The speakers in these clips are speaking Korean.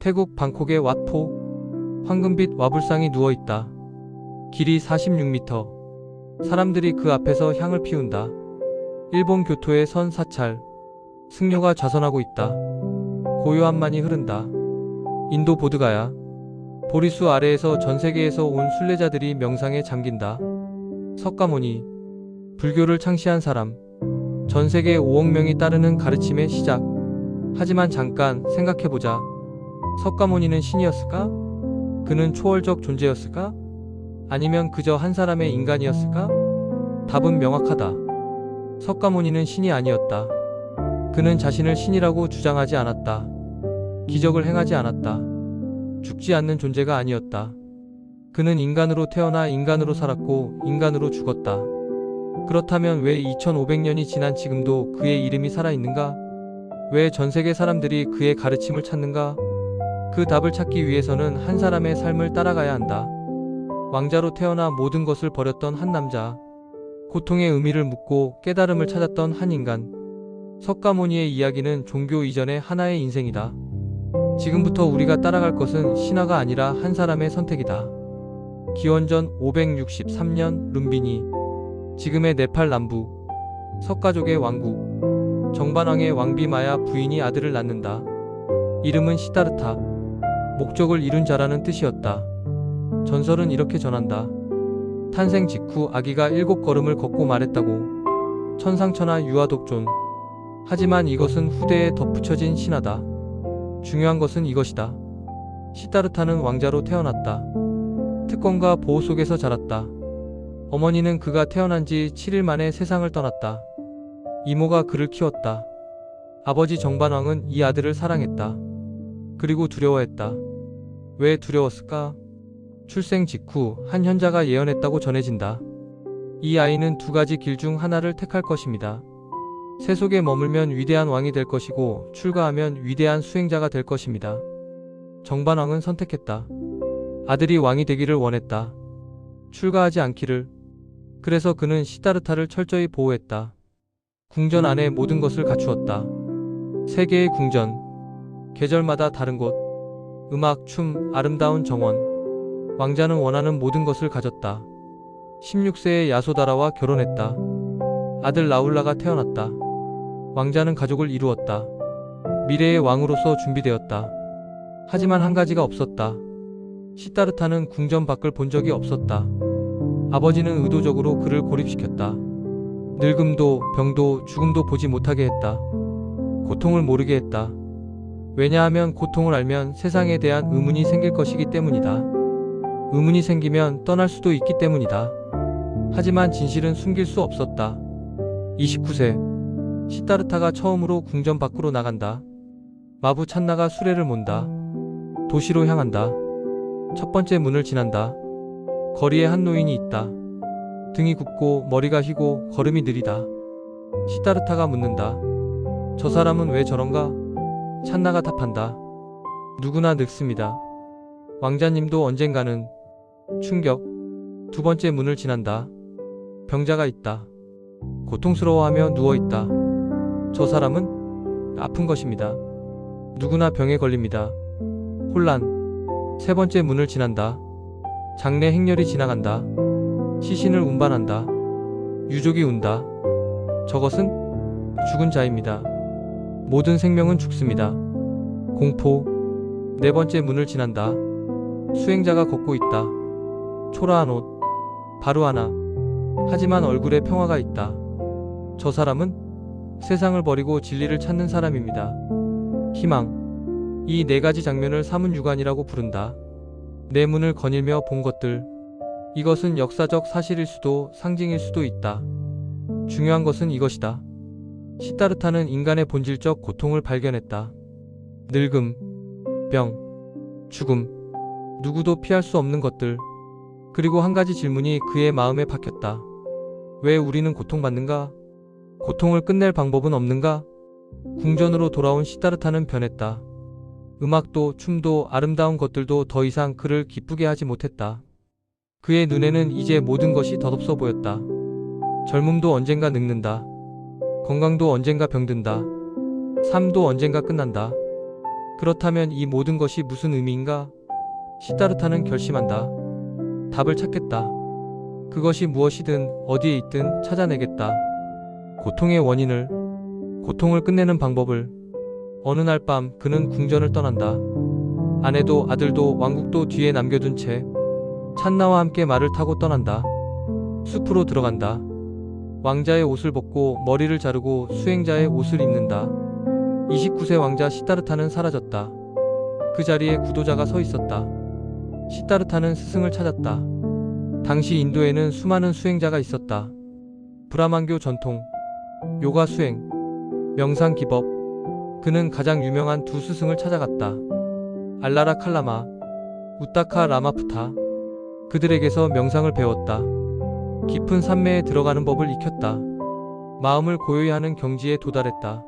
태국 방콕의 왓포. 황금빛 와불상이 누워있다. 길이 46m. 사람들이 그 앞에서 향을 피운다. 일본 교토의 선 사찰. 승려가 좌선하고 있다. 고요함만이 흐른다. 인도 보드가야. 보리수 아래에서 전세계에서 온 순례자들이 명상에 잠긴다. 석가모니. 불교를 창시한 사람. 전세계 5억 명이 따르는 가르침의 시작. 하지만 잠깐 생각해보자. 석가모니는 신이었을까? 그는 초월적 존재였을까? 아니면 그저 한 사람의 인간이었을까? 답은 명확하다. 석가모니는 신이 아니었다. 그는 자신을 신이라고 주장하지 않았다. 기적을 행하지 않았다. 죽지 않는 존재가 아니었다. 그는 인간으로 태어나 인간으로 살았고 인간으로 죽었다. 그렇다면 왜 2500년이 지난 지금도 그의 이름이 살아있는가? 왜 전세계 사람들이 그의 가르침을 찾는가? 그 답을 찾기 위해서는 한 사람의 삶을 따라가야 한다. 왕자로 태어나 모든 것을 버렸던 한 남자. 고통의 의미를 묻고 깨달음을 찾았던 한 인간. 석가모니의 이야기는 종교 이전의 하나의 인생이다. 지금부터 우리가 따라갈 것은 신화가 아니라 한 사람의 선택이다. 기원전 563년 룸비니. 지금의 네팔 남부. 석가족의 왕국. 정반왕의 왕비 마야 부인이 아들을 낳는다. 이름은 시다르타. 목적을 이룬 자라는 뜻이었다. 전설은 이렇게 전한다. 탄생 직후 아기가 7걸음을 걷고 말했다고. 천상천하 유아독존. 하지만 이것은 후대에 덧붙여진 신화다. 중요한 것은 이것이다. 시다르타는 왕자로 태어났다. 특권과 보호 속에서 자랐다. 어머니는 그가 태어난 지 7일 만에 세상을 떠났다. 이모가 그를 키웠다. 아버지 정반왕은 이 아들을 사랑했다. 그리고 두려워했다. 왜 두려웠을까? 출생 직후 한 현자가 예언했다고 전해진다. 이 아이는 두 가지 길 중 하나를 택할 것입니다. 세속에 머물면 위대한 왕이 될 것이고 출가하면 위대한 수행자가 될 것입니다. 정반왕은 선택했다. 아들이 왕이 되기를 원했다. 출가하지 않기를. 그래서 그는 시다르타를 철저히 보호했다. 궁전 안에 모든 것을 갖추었다. 세 개의 궁전. 계절마다 다른 곳. 음악, 춤, 아름다운 정원. 왕자는 원하는 모든 것을 가졌다. 16세에 야소다라와 결혼했다. 아들 라울라가 태어났다. 왕자는 가족을 이루었다. 미래의 왕으로서 준비되었다. 하지만 한 가지가 없었다. 시다르타는 궁전 밖을 본 적이 없었다. 아버지는 의도적으로 그를 고립시켰다. 늙음도 병도 죽음도 보지 못하게 했다. 고통을 모르게 했다. 왜냐하면 고통을 알면 세상에 대한 의문이 생길 것이기 때문이다. 의문이 생기면 떠날 수도 있기 때문이다. 하지만 진실은 숨길 수 없었다. 29세. 시다르타가 처음으로 궁전 밖으로 나간다. 마부 찬나가 수레를 몬다. 도시로 향한다. 첫 번째 문을 지난다. 거리에 한 노인이 있다. 등이 굽고 머리가 휘고 걸음이 느리다. 시다르타가 묻는다. 저 사람은 왜 저런가? 찬나가 답한다. 누구나 늙습니다. 왕자님도 언젠가는. 충격. 두 번째 문을 지난다. 병자가 있다. 고통스러워하며 누워있다. 저 사람은 아픈 것입니다. 누구나 병에 걸립니다. 혼란. 세 번째 문을 지난다. 장례 행렬이 지나간다. 시신을 운반한다. 유족이 운다. 저것은 죽은 자입니다. 모든 생명은 죽습니다. 공포. 네 번째 문을 지난다. 수행자가 걷고 있다. 초라한 옷. 바로 하나. 하지만 얼굴에 평화가 있다. 저 사람은 세상을 버리고 진리를 찾는 사람입니다. 희망. 이 네 가지 장면을 사문유관이라고 부른다. 내 문을 거닐며 본 것들. 이것은 역사적 사실일 수도 상징일 수도 있다. 중요한 것은 이것이다. 시다르타는 인간의 본질적 고통을 발견했다. 늙음, 병, 죽음, 누구도 피할 수 없는 것들. 그리고 한 가지 질문이 그의 마음에 박혔다. 왜 우리는 고통받는가? 고통을 끝낼 방법은 없는가? 궁전으로 돌아온 시다르타는 변했다. 음악도 춤도 아름다운 것들도 더 이상 그를 기쁘게 하지 못했다. 그의 눈에는 이제 모든 것이 덧없어 보였다. 젊음도 언젠가 늙는다. 건강도 언젠가 병든다. 삶도 언젠가 끝난다. 그렇다면 이 모든 것이 무슨 의미인가? 시다르타는 결심한다. 답을 찾겠다. 그것이 무엇이든 어디에 있든 찾아내겠다. 고통의 원인을, 고통을 끝내는 방법을. 어느 날 밤 그는 궁전을 떠난다. 아내도 아들도 왕국도 뒤에 남겨둔 채 찬나와 함께 말을 타고 떠난다. 숲으로 들어간다. 왕자의 옷을 벗고 머리를 자르고 수행자의 옷을 입는다. 29세 왕자 시다르타는 사라졌다. 그 자리에 구도자가 서 있었다. 시다르타는 스승을 찾았다. 당시 인도에는 수많은 수행자가 있었다. 브라만교 전통, 요가 수행, 명상 기법. 그는 가장 유명한 두 스승을 찾아갔다. 알라라 칼라마, 우타카 라마푸타. 그들에게서 명상을 배웠다. 깊은 산매에 들어가는 법을 익혔다. 마음을 고요히 하는 경지에 도달했다.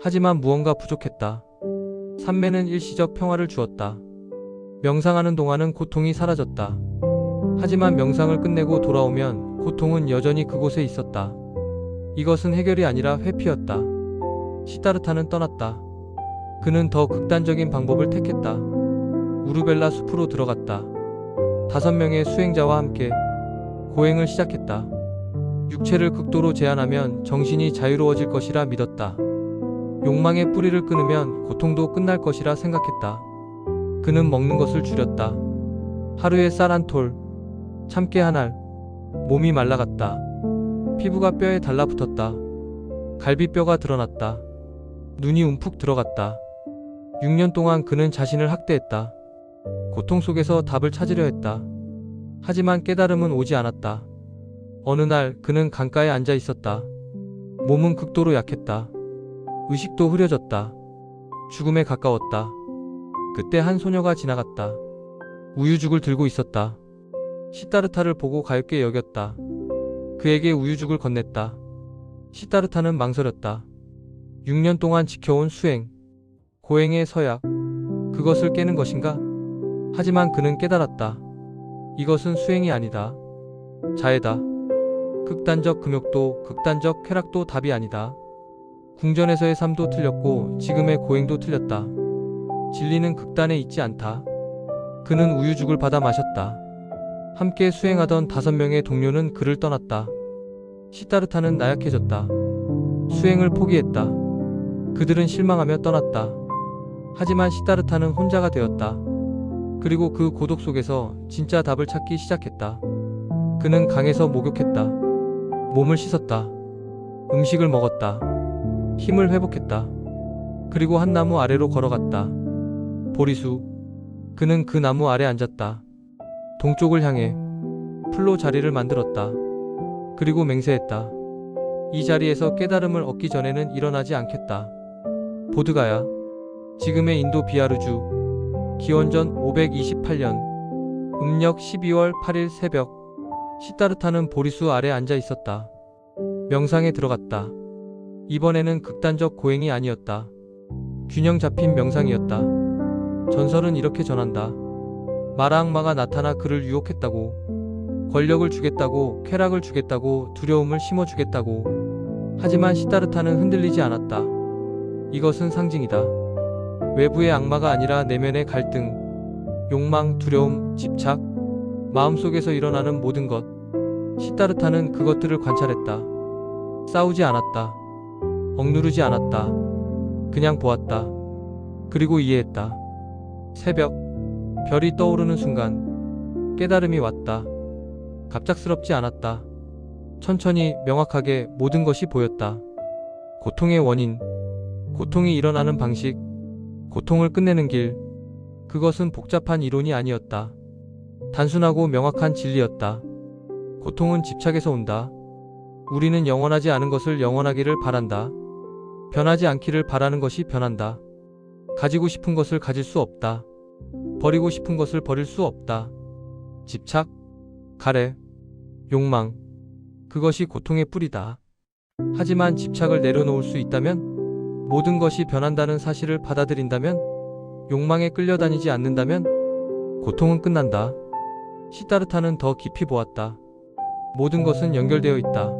하지만 무언가 부족했다. 산매는 일시적 평화를 주었다. 명상하는 동안은 고통이 사라졌다. 하지만 명상을 끝내고 돌아오면 고통은 여전히 그곳에 있었다. 이것은 해결이 아니라 회피였다. 시다르타는 떠났다. 그는 더 극단적인 방법을 택했다. 우르벨라 숲으로 들어갔다. 5명의 수행자와 함께 고행을 시작했다. 육체를 극도로 제한하면 정신이 자유로워질 것이라 믿었다. 욕망의 뿌리를 끊으면 고통도 끝날 것이라 생각했다. 그는 먹는 것을 줄였다. 하루에 쌀 한 톨, 참깨 한 알. 몸이 말라갔다. 피부가 뼈에 달라붙었다. 갈비뼈가 드러났다. 눈이 움푹 들어갔다. 6년 동안 그는 자신을 학대했다. 고통 속에서 답을 찾으려 했다. 하지만 깨달음은 오지 않았다. 어느 날 그는 강가에 앉아 있었다. 몸은 극도로 약했다. 의식도 흐려졌다. 죽음에 가까웠다. 그때 한 소녀가 지나갔다. 우유죽을 들고 있었다. 시다르타를 보고 가엾게 여겼다. 그에게 우유죽을 건넸다. 시다르타는 망설였다. 6년 동안 지켜온 수행, 고행의 서약, 그것을 깨는 것인가? 하지만 그는 깨달았다. 이것은 수행이 아니다. 자해다. 극단적 금욕도 극단적 쾌락도 답이 아니다. 궁전에서의 삶도 틀렸고 지금의 고행도 틀렸다. 진리는 극단에 있지 않다. 그는 우유죽을 받아 마셨다. 함께 수행하던 5명의 동료는 그를 떠났다. 시다르타는 나약해졌다. 수행을 포기했다. 그들은 실망하며 떠났다. 하지만 시다르타는 혼자가 되었다. 그리고 그 고독 속에서 진짜 답을 찾기 시작했다. 그는 강에서 목욕했다. 몸을 씻었다. 음식을 먹었다. 힘을 회복했다. 그리고 한 나무 아래로 걸어갔다. 보리수. 그는 그 나무 아래 앉았다. 동쪽을 향해 풀로 자리를 만들었다. 그리고 맹세했다. 이 자리에서 깨달음을 얻기 전에는 일어나지 않겠다. 보드가야. 지금의 인도 비하르주. 기원전 528년. 음력 12월 8일 새벽. 시다르타는 보리수 아래 앉아 있었다. 명상에 들어갔다. 이번에는 극단적 고행이 아니었다. 균형 잡힌 명상이었다. 전설은 이렇게 전한다. 마라 악마가 나타나 그를 유혹했다고. 권력을 주겠다고, 쾌락을 주겠다고, 두려움을 심어주겠다고. 하지만 시다르타는 흔들리지 않았다. 이것은 상징이다. 외부의 악마가 아니라 내면의 갈등, 욕망, 두려움, 집착, 마음속에서 일어나는 모든 것. 시다르타는 그것들을 관찰했다. 싸우지 않았다. 억누르지 않았다. 그냥 보았다. 그리고 이해했다. 새벽, 별이 떠오르는 순간 깨달음이 왔다. 갑작스럽지 않았다. 천천히 명확하게 모든 것이 보였다. 고통의 원인, 고통이 일어나는 방식, 고통을 끝내는 길. 그것은 복잡한 이론이 아니었다. 단순하고 명확한 진리였다. 고통은 집착에서 온다. 우리는 영원하지 않은 것을 영원하기를 바란다. 변하지 않기를 바라는 것이 변한다. 가지고 싶은 것을 가질 수 없다. 버리고 싶은 것을 버릴 수 없다. 집착, 가래, 욕망. 그것이 고통의 뿌리다. 하지만 집착을 내려놓을 수 있다면, 모든 것이 변한다는 사실을 받아들인다면, 욕망에 끌려다니지 않는다면, 고통은 끝난다. 시다르타는 더 깊이 보았다. 모든 것은 연결되어 있다.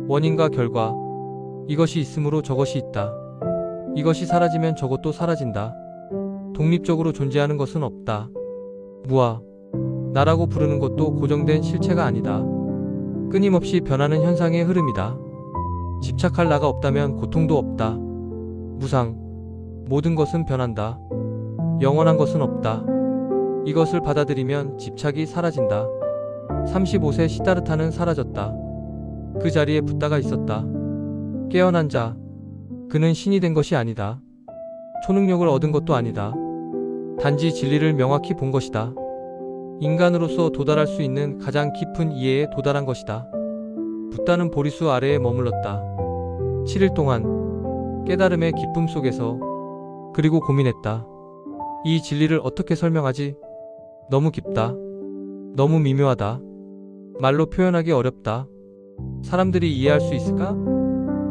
원인과 결과. 이것이 있으므로 저것이 있다. 이것이 사라지면 저것도 사라진다. 독립적으로 존재하는 것은 없다. 무아, 나라고 부르는 것도 고정된 실체가 아니다. 끊임없이 변하는 현상의 흐름이다. 집착할 나가 없다면 고통도 없다. 무상, 모든 것은 변한다. 영원한 것은 없다. 이것을 받아들이면 집착이 사라진다. 35세 시다르타는 사라졌다. 그 자리에 붓다가 있었다. 깨어난 자, 그는 신이 된 것이 아니다. 초능력을 얻은 것도 아니다. 단지 진리를 명확히 본 것이다. 인간으로서 도달할 수 있는 가장 깊은 이해에 도달한 것이다. 붓다는 보리수 아래에 머물렀다. 7일 동안 깨달음의 기쁨 속에서 그리고 고민했다. 이 진리를 어떻게 설명하지? 너무 깊다. 너무 미묘하다. 말로 표현하기 어렵다. 사람들이 이해할 수 있을까?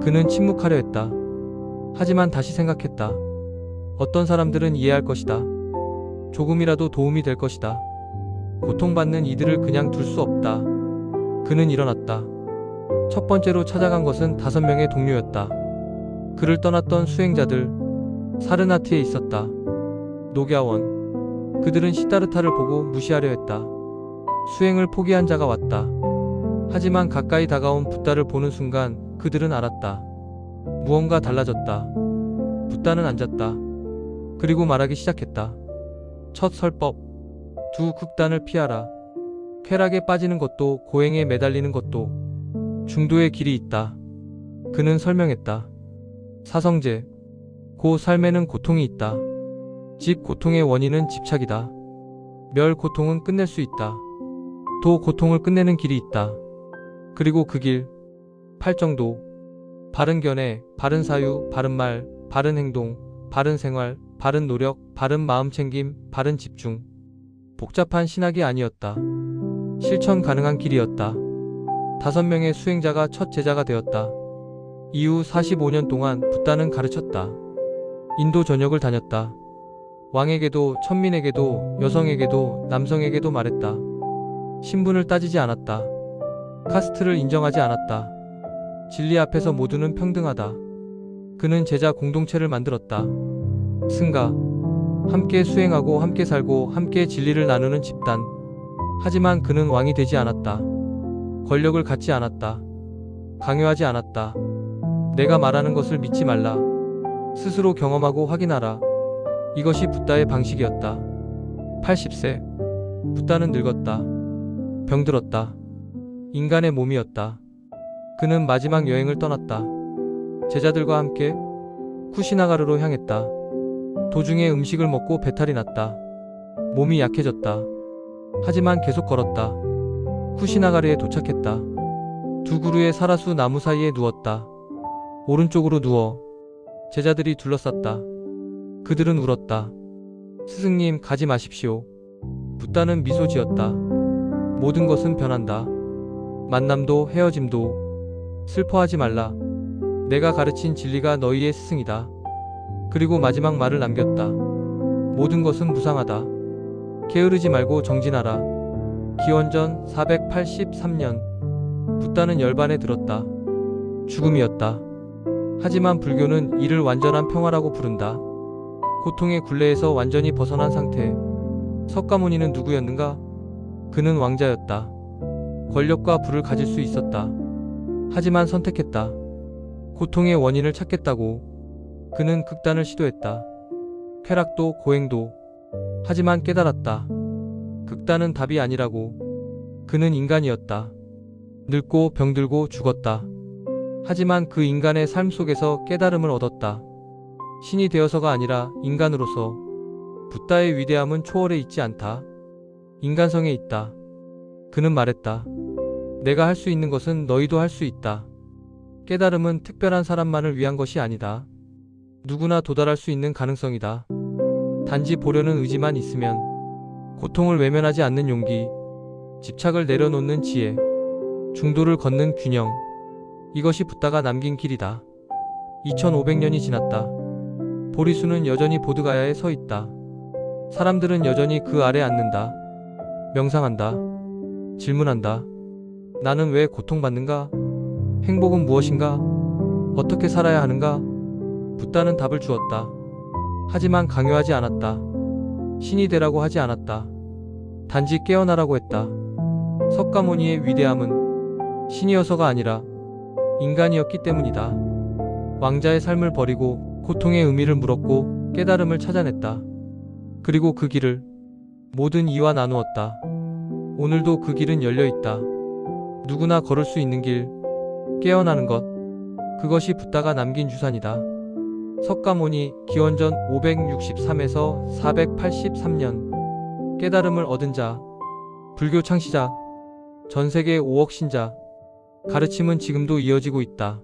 그는 침묵하려 했다. 하지만 다시 생각했다. 어떤 사람들은 이해할 것이다. 조금이라도 도움이 될 것이다. 고통받는 이들을 그냥 둘 수 없다. 그는 일어났다. 첫 번째로 찾아간 것은 5명의 동료였다. 그를 떠났던 수행자들, 사르나트에 있었다. 녹야원, 그들은 시다르타를 보고 무시하려 했다. 수행을 포기한 자가 왔다. 하지만 가까이 다가온 붓다를 보는 순간 그들은 알았다. 무언가 달라졌다. 붓다는 앉았다. 그리고 말하기 시작했다. 첫 설법, 두 극단을 피하라. 쾌락에 빠지는 것도 고행에 매달리는 것도 중도의 길이 있다. 그는 설명했다. 사성제, 고 삶에는 고통이 있다. 집 고통의 원인은 집착이다. 멸 고통은 끝낼 수 있다. 도 고통을 끝내는 길이 있다. 그리고 그 길, 팔정도, 바른 견해, 바른 사유, 바른 말, 바른 행동, 바른 생활, 바른 노력, 바른 마음챙김, 바른 집중. 복잡한 신학이 아니었다. 실천 가능한 길이었다. 5명의 수행자가 첫 제자가 되었다. 이후 45년 동안 붓다는 가르쳤다. 인도 전역을 다녔다. 왕에게도, 천민에게도, 여성에게도, 남성에게도 말했다. 신분을 따지지 않았다. 카스트를 인정하지 않았다. 진리 앞에서 모두는 평등하다. 그는 제자 공동체를 만들었다. 승가, 함께 수행하고 함께 살고 함께 진리를 나누는 집단. 하지만 그는 왕이 되지 않았다. 권력을 갖지 않았다. 강요하지 않았다. 내가 말하는 것을 믿지 말라. 스스로 경험하고 확인하라. 이것이 붓다의 방식이었다. 80세. 붓다는 늙었다. 병들었다. 인간의 몸이었다. 그는 마지막 여행을 떠났다. 제자들과 함께 쿠시나가르로 향했다. 도중에 음식을 먹고 배탈이 났다. 몸이 약해졌다. 하지만 계속 걸었다. 쿠시나가르에 도착했다. 두 그루의 사라수 나무 사이에 누웠다. 오른쪽으로 누워 제자들이 둘러쌌다. 그들은 울었다. 스승님, 가지 마십시오. 붓다는 미소 지었다. 모든 것은 변한다. 만남도 헤어짐도. 슬퍼하지 말라. 내가 가르친 진리가 너희의 스승이다. 그리고 마지막 말을 남겼다. 모든 것은 무상하다. 게으르지 말고 정진하라. 기원전 483년. 붓다는 열반에 들었다. 죽음이었다. 하지만 불교는 이를 완전한 평화라고 부른다. 고통의 굴레에서 완전히 벗어난 상태. 석가모니는 누구였는가? 그는 왕자였다. 권력과 부를 가질 수 있었다. 하지만 선택했다. 고통의 원인을 찾겠다고. 그는 극단을 시도했다. 쾌락도 고행도. 하지만 깨달았다. 극단은 답이 아니라고. 그는 인간이었다. 늙고 병들고 죽었다. 하지만 그 인간의 삶 속에서 깨달음을 얻었다. 신이 되어서가 아니라 인간으로서. 붓다의 위대함은 초월에 있지 않다. 인간성에 있다. 그는 말했다. 내가 할 수 있는 것은 너희도 할 수 있다. 깨달음은 특별한 사람만을 위한 것이 아니다. 누구나 도달할 수 있는 가능성이다. 단지 보려는 의지만 있으면. 고통을 외면하지 않는 용기, 집착을 내려놓는 지혜, 중도를 걷는 균형. 이것이 붓다가 남긴 길이다. 2500년이 지났다. 보리수는 여전히 보드가야에 서 있다. 사람들은 여전히 그 아래 앉는다. 명상한다. 질문한다. 나는 왜 고통받는가? 행복은 무엇인가? 어떻게 살아야 하는가? 붓다는 답을 주었다. 하지만 강요하지 않았다. 신이 되라고 하지 않았다. 단지 깨어나라고 했다. 석가모니의 위대함은 신이어서가 아니라 인간이었기 때문이다. 왕자의 삶을 버리고 고통의 의미를 물었고 깨달음을 찾아냈다. 그리고 그 길을 모든 이와 나누었다. 오늘도 그 길은 열려 있다. 누구나 걸을 수 있는 길, 깨어나는 것, 그것이 붓다가 남긴 유산이다. 석가모니 기원전 563에서 483년 깨달음을 얻은 자, 불교 창시자, 전 세계 5억 신자, 가르침은 지금도 이어지고 있다.